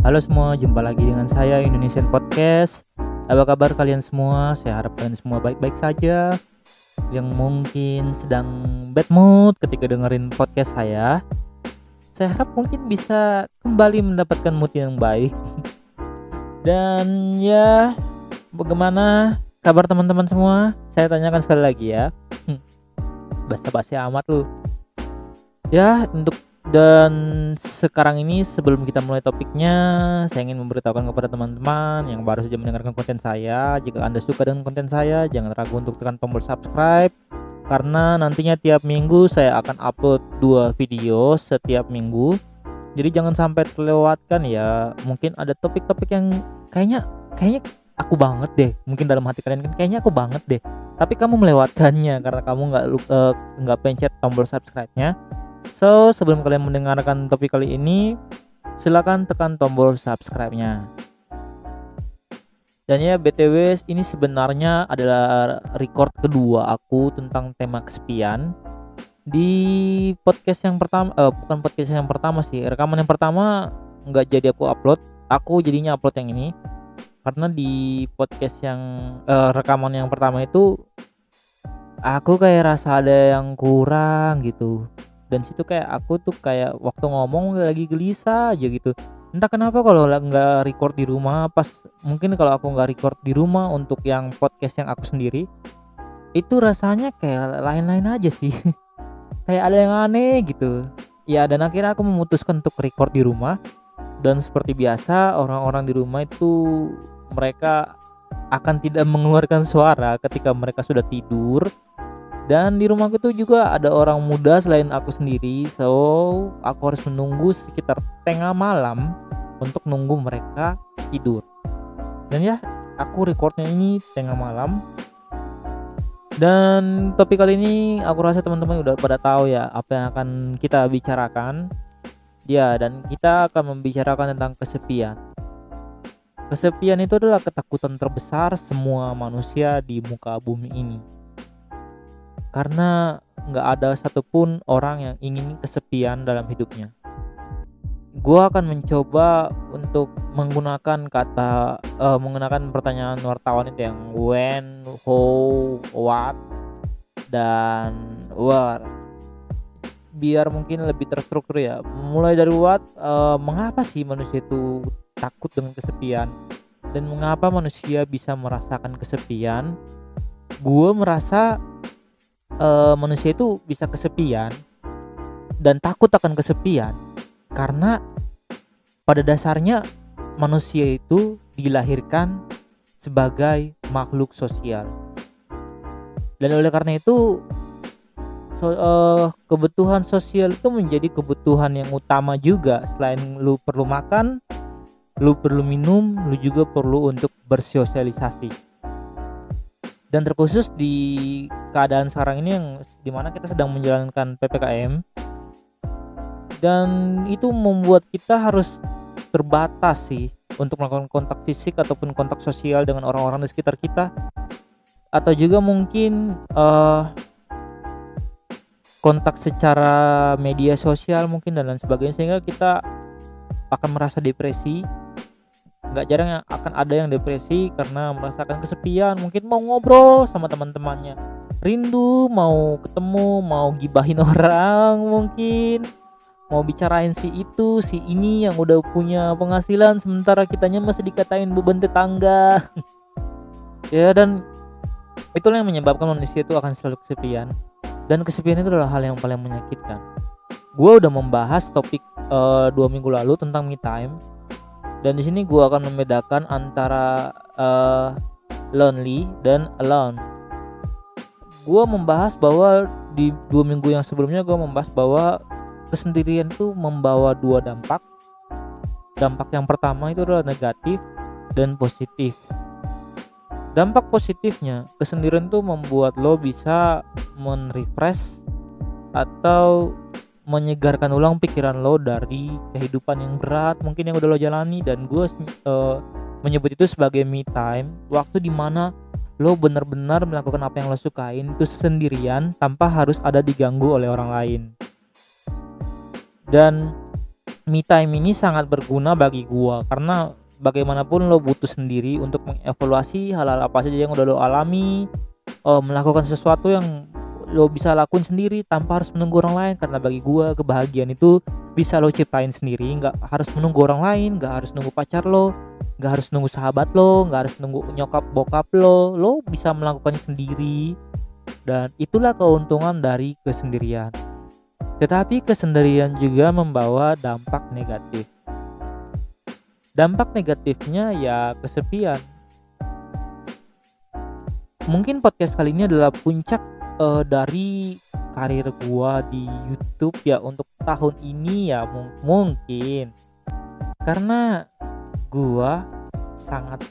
Halo semua, jumpa lagi dengan saya Indonesian Podcast. Apa kabar kalian semua? Saya harap kalian semua baik-baik saja. Yang mungkin sedang bad mood ketika dengerin podcast saya harap mungkin bisa kembali mendapatkan mood yang baik. Dan ya, bagaimana kabar teman-teman semua? Saya tanyakan sekali lagi ya. Basa-basi amat lu. Ya, dan sekarang ini sebelum kita mulai topiknya, saya ingin memberitahukan kepada teman-teman yang baru saja mendengarkan konten saya, jika Anda suka dengan konten saya, jangan ragu untuk tekan tombol subscribe karena nantinya tiap minggu saya akan upload 2 video setiap minggu. Jadi jangan sampai terlewatkan ya. Mungkin ada topik-topik yang kayaknya aku banget deh. Mungkin dalam hati kalian kan kayaknya aku banget deh. Tapi kamu melewatkannya karena kamu nggak pencet tombol subscribe-nya. So, sebelum kalian mendengarkan topik kali ini, silakan tekan tombol subscribe-nya. Dan ya, BTW ini sebenarnya adalah record kedua aku tentang tema kesepian. Di podcast yang pertama, bukan podcast yang pertama sih, rekaman yang pertama nggak jadi aku upload. Aku jadinya upload yang ini. Karena di podcast yang rekaman yang pertama itu aku kayak rasa ada yang kurang gitu. Dan situ kayak aku tuh kayak waktu ngomong lagi gelisah aja gitu. Entah kenapa kalau nggak record di rumah, mungkin kalau aku nggak record di rumah untuk yang podcast yang aku sendiri, itu rasanya kayak lain-lain aja sih. Kayak ada yang aneh gitu. Ya, dan akhirnya aku memutuskan untuk record di rumah. Dan seperti biasa orang-orang di rumah itu mereka akan tidak mengeluarkan suara ketika mereka sudah tidur. Dan di rumahku itu juga ada orang muda selain aku sendiri, so aku harus menunggu sekitar tengah malam untuk nunggu mereka tidur. Dan ya, aku recordnya ini tengah malam. Dan topik kali ini aku rasa teman-teman udah pada tahu ya apa yang akan kita bicarakan. Ya, dan kita akan membicarakan tentang kesepian. Kesepian itu adalah ketakutan terbesar semua manusia di muka bumi ini. Karena nggak ada satupun orang yang ingin kesepian dalam hidupnya. Gua akan mencoba untuk menggunakan pertanyaan wartawan itu yang when, how, what, dan where. Biar mungkin lebih terstruktur ya. Mulai dari what, mengapa sih manusia itu takut dengan kesepian, dan mengapa manusia bisa merasakan kesepian. Gue merasa manusia itu bisa kesepian dan takut akan kesepian karena pada dasarnya manusia itu dilahirkan sebagai makhluk sosial, dan oleh karena itu kebutuhan sosial itu menjadi kebutuhan yang utama juga. Selain lu perlu makan, lu perlu minum, lu juga perlu untuk bersosialisasi. Dan terkhusus di keadaan sekarang ini yang dimana kita sedang menjalankan PPKM, dan itu membuat kita harus terbatas sih untuk melakukan kontak fisik ataupun kontak sosial dengan orang-orang di sekitar kita, atau juga mungkin kontak secara media sosial mungkin dan lain sebagainya, sehingga kita akan merasa depresi. Gak jarang akan ada yang depresi karena merasakan kesepian, mungkin mau ngobrol sama teman-temannya, rindu mau ketemu, mau gibahin orang, mungkin mau bicarain si itu si ini yang udah punya penghasilan sementara kitanya masih dikatain beban tetangga. Ya, dan itulah yang menyebabkan manusia itu akan selalu kesepian, dan kesepian itu adalah hal yang paling menyakitkan. Gue udah membahas topik 2 minggu lalu tentang me time. Dan di sini gue akan membedakan antara lonely dan alone. Gue membahas bahwa di 2 minggu yang sebelumnya gue membahas bahwa kesendirian itu membawa 2 dampak. Dampak yang pertama itu adalah negatif dan positif. Dampak positifnya, kesendirian itu membuat lo bisa men-refresh atau menyegarkan ulang pikiran lo dari kehidupan yang berat mungkin yang udah lo jalani. Dan gue menyebut itu sebagai me time, waktu dimana lo benar-benar melakukan apa yang lo sukain itu sendirian tanpa harus ada diganggu oleh orang lain. Dan Me time ini sangat berguna bagi gua karena bagaimanapun lo butuh sendiri untuk mengevaluasi hal-hal apa saja yang udah lo alami, melakukan sesuatu yang lo bisa lakuin sendiri tanpa harus menunggu orang lain. Karena bagi gua kebahagiaan itu bisa lo ciptain sendiri, nggak harus menunggu orang lain, nggak harus nunggu pacar lo, nggak harus nunggu sahabat lo, nggak harus nunggu nyokap bokap lo bisa melakukannya sendiri. Dan itulah keuntungan dari kesendirian. Tetapi kesendirian juga membawa dampak negatif. Dampak negatifnya ya kesepian. Mungkin podcast kali ini adalah puncak dari karir gua di YouTube ya untuk tahun ini ya mungkin. Karena gua sangat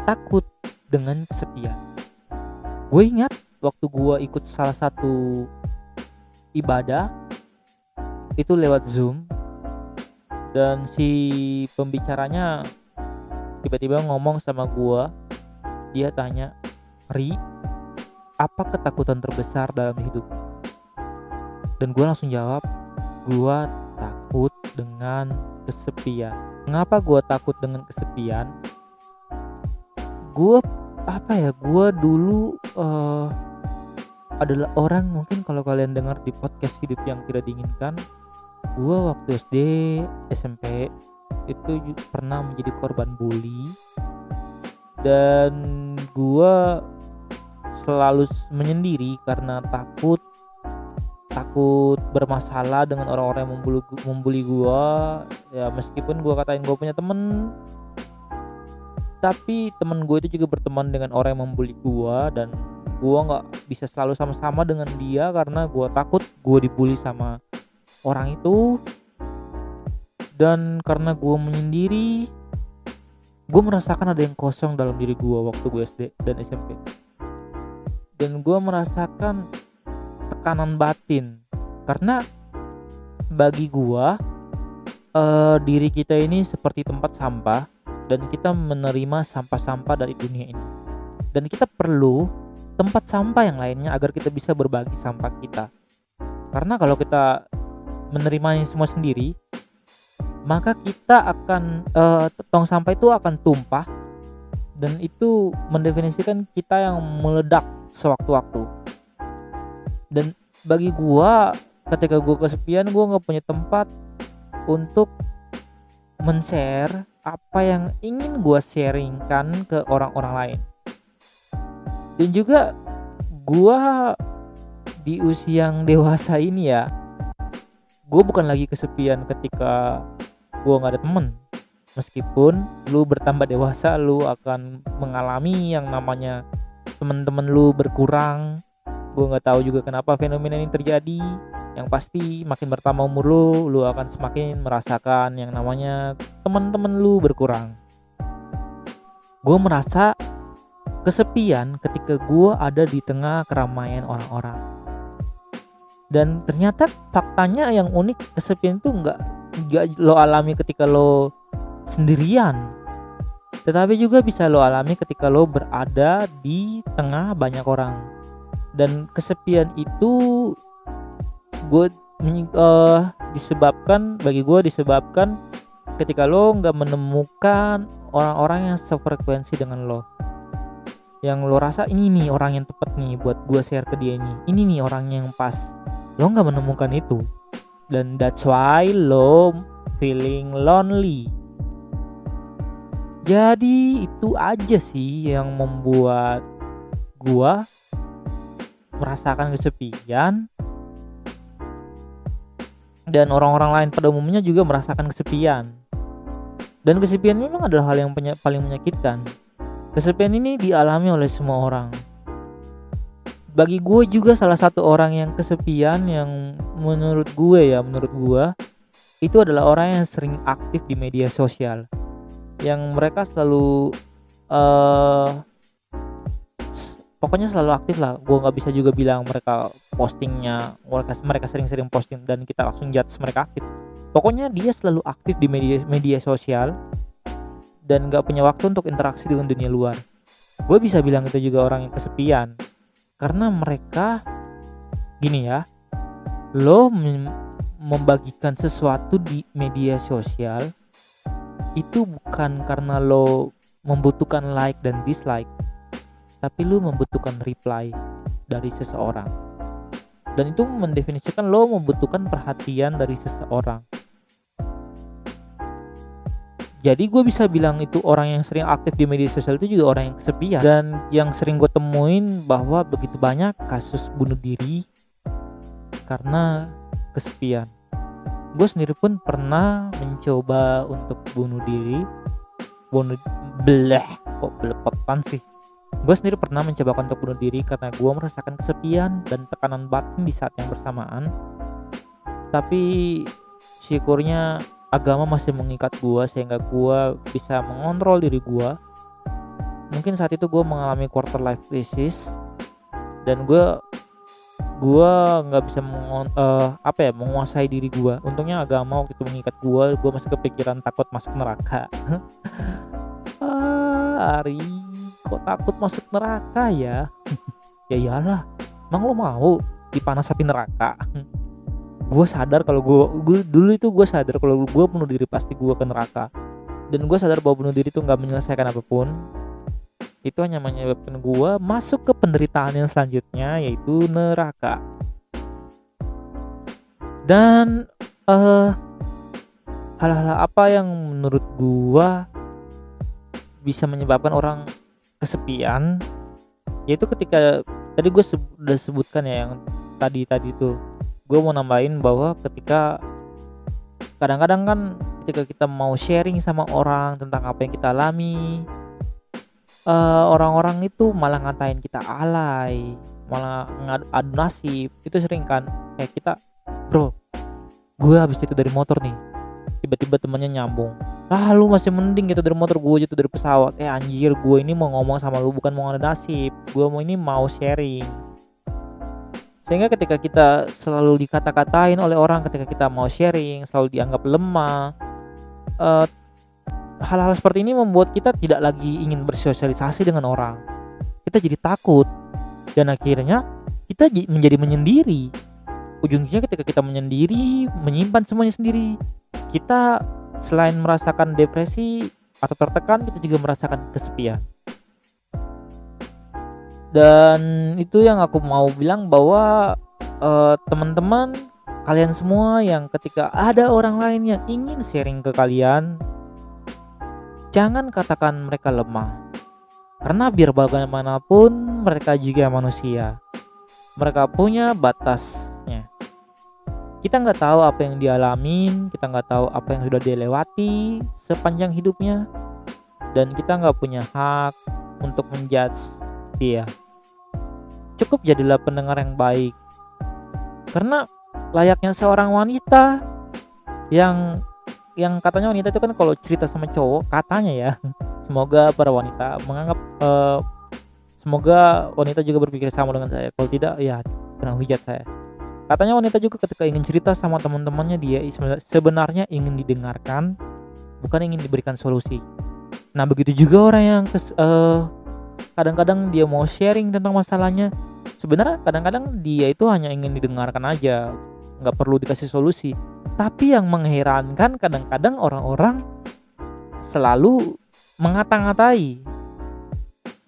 takut dengan kesepian. Gue ingat waktu gua ikut salah satu ibadah itu lewat Zoom, dan si pembicaranya tiba-tiba ngomong sama gua. Dia tanya, "Ri, apa ketakutan terbesar dalam hidup?" Dan gua langsung jawab, gua takut dengan kesepian. Kenapa gua takut dengan kesepian? Gua gua dulu adalah orang, mungkin kalau kalian dengar di podcast Hidup Yang Tidak Diinginkan, gua waktu SD, SMP itu pernah menjadi korban bully, dan gua selalu menyendiri karena takut bermasalah dengan orang-orang yang membuli gua. Ya meskipun gua katain gua punya temen, tapi temen gue itu juga berteman dengan orang yang membuli gua, dan gua nggak bisa selalu sama-sama dengan dia karena gua takut gua dibully sama orang itu. Dan karena gue menyendiri, gue merasakan ada yang kosong dalam diri gue waktu gue SD dan SMP, dan gue merasakan tekanan batin. Karena bagi gue diri kita ini seperti tempat sampah, dan kita menerima sampah-sampah dari dunia ini, dan kita perlu tempat sampah yang lainnya agar kita bisa berbagi sampah kita. Karena kalau kita menerimanya semua sendiri, maka kita akan tong sampah itu akan tumpah, dan itu mendefinisikan kita yang meledak sewaktu-waktu. Dan bagi gua, ketika gua kesepian, gua nggak punya tempat untuk men-share apa yang ingin gua sharingkan ke orang-orang lain. Dan juga gua di usia yang dewasa ini ya, gue bukan lagi kesepian ketika gue nggak ada temen. Meskipun lu bertambah dewasa, lu akan mengalami yang namanya temen-temen lu berkurang. Gue nggak tahu juga kenapa fenomena ini terjadi. Yang pasti makin bertambah umur lu akan semakin merasakan yang namanya temen-temen lu berkurang. Gue merasa kesepian ketika gue ada di tengah keramaian orang-orang. Dan ternyata faktanya yang unik, kesepian itu nggak lo alami ketika lo sendirian, tetapi juga bisa lo alami ketika lo berada di tengah banyak orang. Dan kesepian itu disebabkan ketika lo nggak menemukan orang-orang yang sefrekuensi dengan lo, yang lo rasa ini nih orang yang tepat nih buat gue share ke dia, ini nih orangnya yang pas. Lo gak menemukan itu, dan that's why lo feeling lonely. Jadi itu aja sih yang membuat gua merasakan kesepian, dan orang-orang lain pada umumnya juga merasakan kesepian. Dan kesepian memang adalah hal yang paling menyakitkan. Kesepian ini dialami oleh semua orang. Bagi gue juga salah satu orang yang kesepian, yang menurut gue itu adalah orang yang sering aktif di media sosial, yang mereka selalu pokoknya selalu aktif lah. Gue nggak bisa juga bilang mereka postingnya, mereka sering-sering posting dan kita langsung judge mereka aktif. Pokoknya dia selalu aktif di media sosial dan nggak punya waktu untuk interaksi dengan dunia luar. Gue bisa bilang itu juga orang yang kesepian. Karena mereka gini ya, lo membagikan sesuatu di media sosial itu bukan karena lo membutuhkan like dan dislike, tapi lo membutuhkan reply dari seseorang. Dan itu mendefinisikan lo membutuhkan perhatian dari seseorang. Jadi gue bisa bilang itu orang yang sering aktif di media sosial itu juga orang yang kesepian. Dan yang sering gue temuin bahwa begitu banyak kasus bunuh diri karena kesepian. Gue sendiri pun pernah mencoba untuk bunuh diri. Kok belepotan sih. Gue sendiri pernah mencoba untuk bunuh diri karena gue merasakan kesepian dan tekanan batin di saat yang bersamaan. Tapi syukurnya agama masih mengikat gue sehingga gue bisa mengontrol diri gue. Mungkin saat itu gue mengalami quarter life crisis dan gue nggak bisa menguasai diri gue. Untungnya agama waktu itu mengikat gue masih kepikiran takut masuk neraka. Ari, kok takut masuk neraka ya? Ya iyalah, emang lo mau dipanas api neraka? Gue sadar kalau gue dulu itu gue sadar kalau gue bunuh diri pasti gue ke neraka. Dan gue sadar bahwa bunuh diri itu nggak menyelesaikan apapun. Itu hanya menyebabkan gue masuk ke penderitaan yang selanjutnya, yaitu neraka. Dan hal-hal apa yang menurut gue bisa menyebabkan orang kesepian, yaitu ketika tadi gue sudah sebutkan ya yang tadi tuh. Gue mau nambahin bahwa ketika kadang-kadang kan ketika kita mau sharing sama orang tentang apa yang kita alami, orang-orang itu malah ngatain kita alay, malah ngadu nasib. Itu sering kan, kayak kita, bro, gue habis jatuh dari motor nih, tiba-tiba temannya nyambung, lu masih mending jatuh dari motor, gue jatuh dari pesawat. Anjir, gue ini mau ngomong sama lu bukan mau ngadu nasib, gue mau sharing. Sehingga ketika kita selalu dikata-katain oleh orang ketika kita mau sharing, selalu dianggap lemah, hal-hal seperti ini membuat kita tidak lagi ingin bersosialisasi dengan orang. Kita jadi takut dan akhirnya kita menjadi menyendiri. Ujungnya ketika kita menyendiri, menyimpan semuanya sendiri, kita selain merasakan depresi atau tertekan, kita juga merasakan kesepian. Dan itu yang aku mau bilang bahwa teman-teman, kalian semua yang ketika ada orang lain yang ingin sharing ke kalian, jangan katakan mereka lemah. Karena biar bagaimanapun mereka juga manusia. Mereka punya batasnya. Kita nggak tahu apa yang dialamin, kita nggak tahu apa yang sudah dia lewati sepanjang hidupnya, dan kita nggak punya hak untuk menjudge dia. Cukup jadilah pendengar yang baik. Karena layaknya seorang wanita yang katanya wanita itu kan kalau cerita sama cowok, katanya ya, semoga para wanita menganggap semoga wanita juga berpikir sama dengan saya. Kalau tidak ya kena hujat saya. Katanya wanita juga ketika ingin cerita sama teman-temannya, dia sebenarnya ingin didengarkan, bukan ingin diberikan solusi. Nah begitu juga orang yang kadang-kadang dia mau sharing tentang masalahnya, sebenarnya kadang-kadang dia itu hanya ingin didengarkan aja, nggak perlu dikasih solusi. Tapi yang mengherankan kadang-kadang orang-orang selalu mengata-ngatai,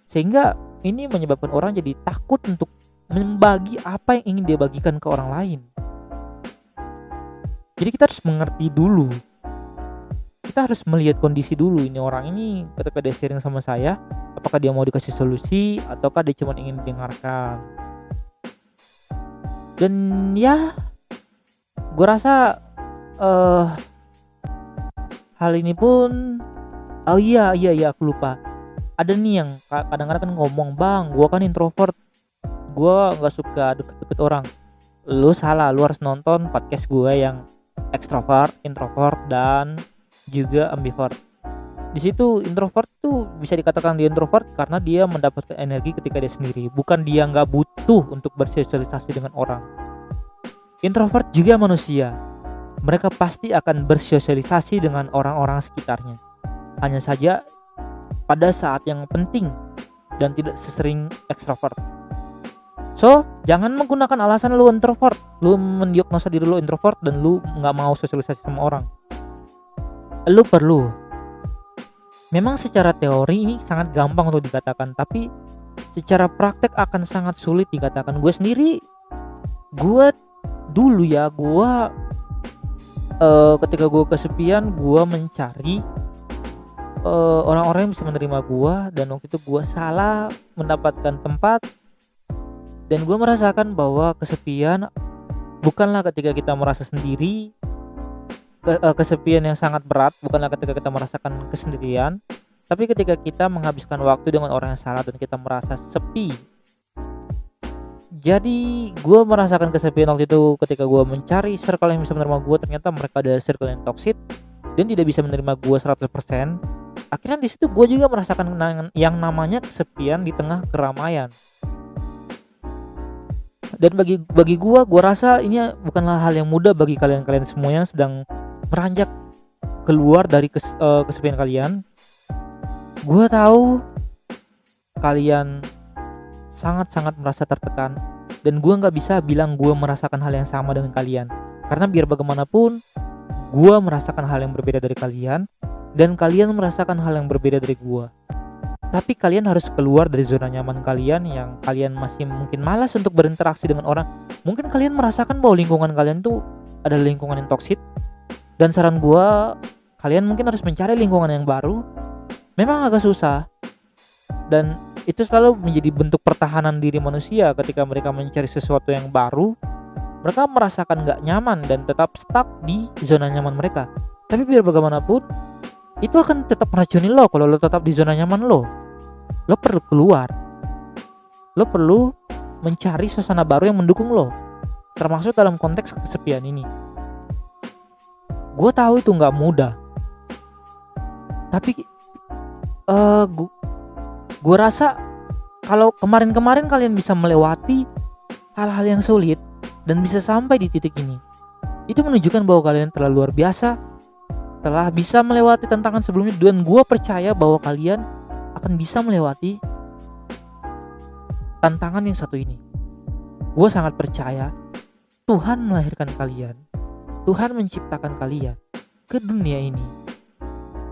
sehingga ini menyebabkan orang jadi takut untuk membagi apa yang ingin dia bagikan ke orang lain. Jadi kita harus mengerti dulu, kita harus melihat kondisi dulu, ini orang ini ketika dia sharing sama saya, apakah dia mau dikasih solusi ataukah dia cuma ingin didengarkan. Dan ya gue rasa hal ini pun iya aku lupa, ada nih yang kadang-kadang kan ngomong, bang gue kan introvert, gue nggak suka deket-deket orang. Lu salah, lu harus nonton podcast gue yang extrovert, introvert, dan juga ambivert. Di situ introvert tuh bisa dikatakan dia introvert karena dia mendapatkan energi ketika dia sendiri, bukan dia nggak butuh untuk bersosialisasi dengan orang. Introvert juga manusia, mereka pasti akan bersosialisasi dengan orang-orang sekitarnya, hanya saja pada saat yang penting dan tidak sesering ekstrovert. So jangan menggunakan alasan lu introvert, lu mendiagnosa diri lu introvert dan lu nggak mau sosialisasi sama orang. Lu perlu. Memang secara teori ini sangat gampang untuk dikatakan, tapi secara praktek akan sangat sulit dikatakan. Gue sendiri, gue dulu ya, ketika gue kesepian, gue mencari orang-orang yang bisa menerima gue, dan waktu itu gue salah mendapatkan tempat. Dan gue merasakan bahwa kesepian bukanlah ketika kita merasa sendiri, kesepian yang sangat berat bukanlah ketika kita merasakan kesendirian, tapi ketika kita menghabiskan waktu dengan orang yang salah dan kita merasa sepi. Jadi gue merasakan kesepian waktu itu ketika gue mencari circle yang bisa menerima gue, ternyata mereka ada circle yang toxic dan tidak bisa menerima gue 100%. Akhirnya di situ gue juga merasakan yang namanya kesepian di tengah keramaian. Dan bagi gue rasa ini bukanlah hal yang mudah bagi kalian semua yang sedang meranjak keluar dari kesepian kalian. Gue tahu kalian sangat-sangat merasa tertekan, dan gue nggak bisa bilang gue merasakan hal yang sama dengan kalian, karena biar bagaimanapun gue merasakan hal yang berbeda dari kalian, dan kalian merasakan hal yang berbeda dari gue. Tapi kalian harus keluar dari zona nyaman kalian yang kalian masih mungkin malas untuk berinteraksi dengan orang. Mungkin kalian merasakan bahwa lingkungan kalian tuh adalah lingkungan yang toksik. Dan saran gue, kalian mungkin harus mencari lingkungan yang baru. Memang agak susah. Dan itu selalu menjadi bentuk pertahanan diri manusia ketika mereka mencari sesuatu yang baru. Mereka merasakan gak nyaman dan tetap stuck di zona nyaman mereka. Tapi biar bagaimanapun, itu akan tetap meracuni lo kalau lo tetap di zona nyaman lo. Lo perlu keluar. Lo perlu mencari suasana baru yang mendukung lo, termasuk dalam konteks kesepian ini. Gue tahu itu nggak mudah, tapi gue rasa kalau kemarin kalian bisa melewati hal-hal yang sulit dan bisa sampai di titik ini, itu menunjukkan bahwa kalian telah luar biasa, telah bisa melewati tantangan sebelumnya. Dan gue percaya bahwa kalian akan bisa melewati tantangan yang satu ini. Gue sangat percaya Tuhan melahirkan kalian, Tuhan menciptakan kalian ke dunia ini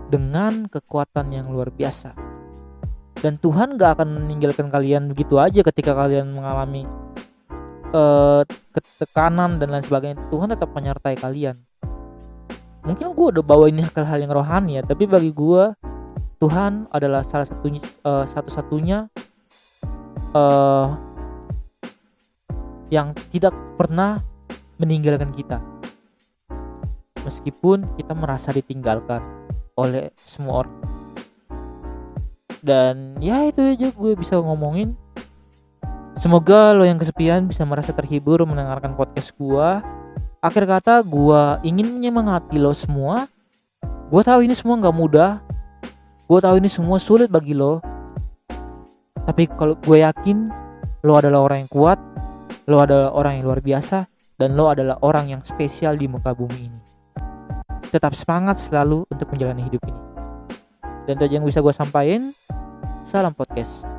dengan kekuatan yang luar biasa. Dan Tuhan gak akan meninggalkan kalian begitu aja ketika kalian mengalami ketekanan dan lain sebagainya. Tuhan tetap menyertai kalian. Mungkin gue udah bawa ini hal yang rohani ya, tapi bagi gue Tuhan adalah satu-satunya yang tidak pernah meninggalkan kita, meskipun kita merasa ditinggalkan oleh semua orang. Dan ya itu aja gue bisa ngomongin. Semoga lo yang kesepian bisa merasa terhibur mendengarkan podcast gue. Akhir kata, gue ingin menyemangati lo semua. Gue tahu ini semua gak mudah, gue tahu ini semua sulit bagi lo, tapi kalau gue yakin lo adalah orang yang kuat, lo adalah orang yang luar biasa, dan lo adalah orang yang spesial di muka bumi ini. Tetap semangat selalu untuk menjalani hidup ini. Dan itu aja yang bisa gue sampaikan. Salam podcast.